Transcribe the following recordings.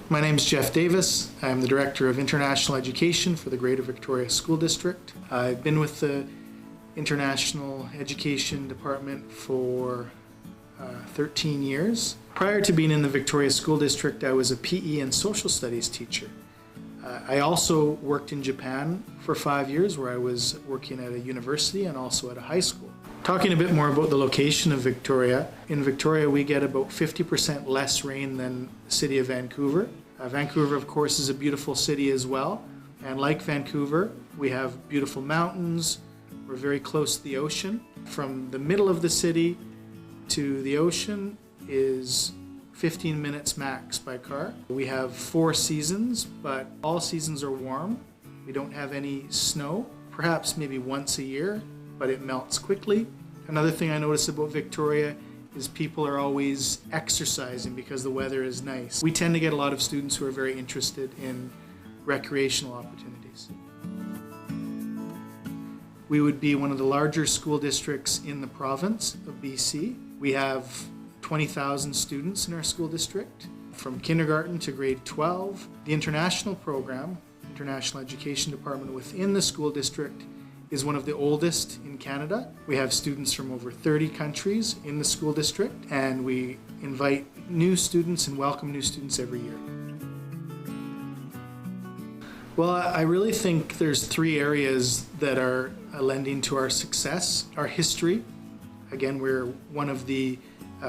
My name is Jeff Davis. I'm the Director of International Education for the Greater Victoria School District. I've been with the International Education Department for 13 years. Prior to being in the Victoria School District, I was a PE and social studies teacher. I also worked in Japan for 5 years, where I was working at a university and also at a high school. Talking a bit more about the location of Victoria. In Victoria, we get about 50% less rain than the city of Vancouver. Vancouver, of course, is a beautiful city as well. And like Vancouver, we have beautiful mountains. We're very close to the ocean. From the middle of the city to the ocean is 15 minutes max by car. We have 4 seasons, but all seasons are warm. We don't have any snow, perhaps maybe once a year, but it melts quickly. Another thing I notice about Victoria is people are always exercising because the weather is nice. We tend to get a lot of students who are very interested in recreational opportunities. We would be one of the larger school districts in the province of BC. We have 20,000 students in our school district, from kindergarten to grade 12. The international program, International Education Department within the school district, is one of the oldest in Canada. We have students from over 30 countries in the school district, and we invite new students and welcome new students every year. Well, I really think there's 3 areas that are lending to our success. Our history. Again, we're one of the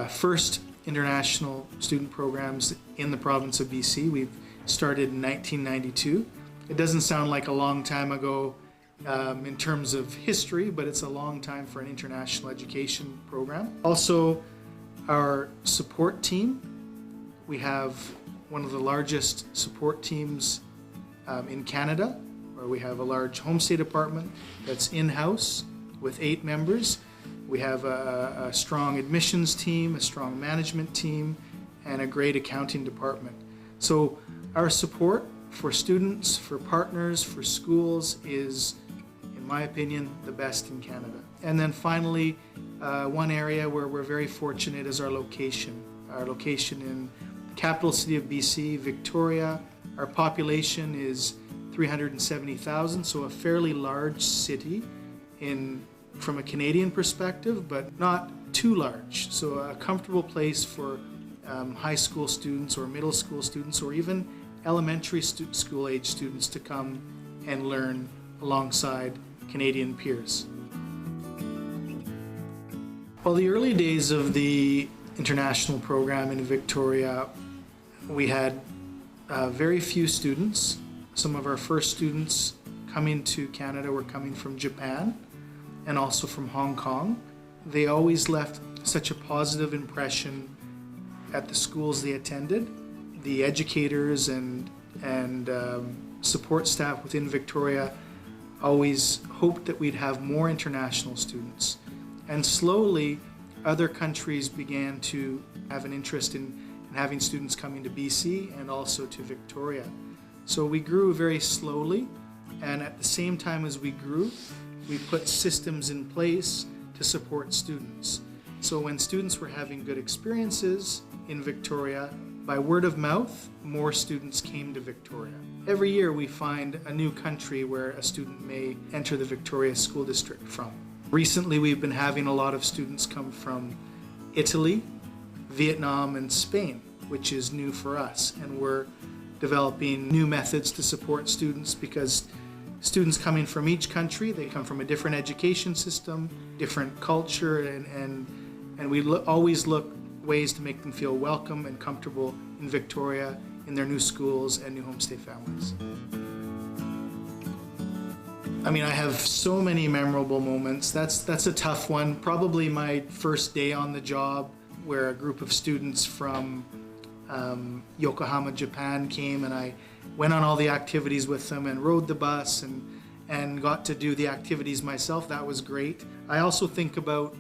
first international student programs in the province of BC. We've started in 1992. It doesn't sound like a long time ago in terms of history, but it's a long time for an international education program. Also, our support team. We have one of the largest support teams in Canada, where we have a large homestay department that's in-house with 8 members. We have a strong admissions team, a strong management team, and a great accounting department. So our support for students, for partners, for schools is, in my opinion, the best in Canada. And then finally, one area where we're very fortunate is our location. Our location in the capital city of BC, Victoria. Our population is 370,000, so a fairly large city from a Canadian perspective, but not too large. So a comfortable place for high school students or middle school students or even elementary school age students to come and learn alongside Canadian peers. Well, the early days of the international program in Victoria, we had very few students. Some of our first students coming to Canada were coming from Japan and also from Hong Kong. They always left such a positive impression at the schools they attended. The educators and support staff within Victoria always hoped that we'd have more international students. And slowly, other countries began to have an interest in having students coming to BC and also to Victoria. So we grew very slowly, and at the same time as we grew, we put systems in place to support students. So when students were having good experiences in Victoria, by word of mouth, more students came to Victoria. Every year we find a new country where a student may enter the Victoria School District from. Recently we've been having a lot of students come from Italy, Vietnam, and Spain, which is new for us, and we're developing new methods to support students because students coming from each country, they come from a different education system, different culture, and we always look ways to make them feel welcome and comfortable in Victoria, in their new schools and new homestay families. I mean, I have so many memorable moments. That's a tough one. Probably my first day on the job, where a group of students from Yokohama, Japan came, and I went on all the activities with them and rode the bus and got to do the activities myself. That was great. I also think about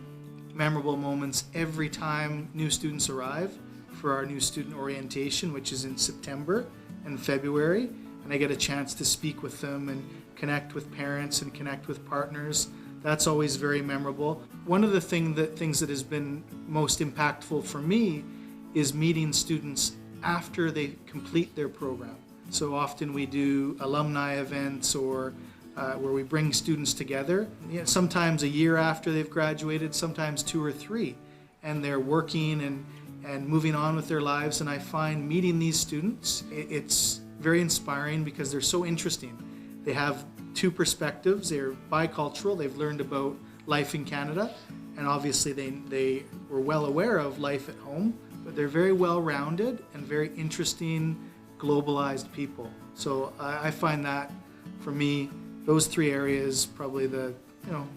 memorable moments every time new students arrive for our new student orientation, which is in September and February, and I get a chance to speak with them and connect with parents and connect with partners. That's always very memorable. One of the things that has been most impactful for me is meeting students after they complete their program. So often we do alumni events or where we bring students together, sometimes a year after they've graduated, sometimes 2 or 3, and they're working and moving on with their lives. And I find meeting these students, it's very inspiring because they're so interesting. They have 2 perspectives. They're bicultural. They've learned about life in Canada, and obviously they were well aware of life at home, but they're very well-rounded and very interesting, globalized people. So I find that, for me, those 3 areas probably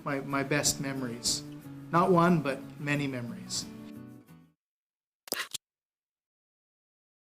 my best memories. Not one, but many memories.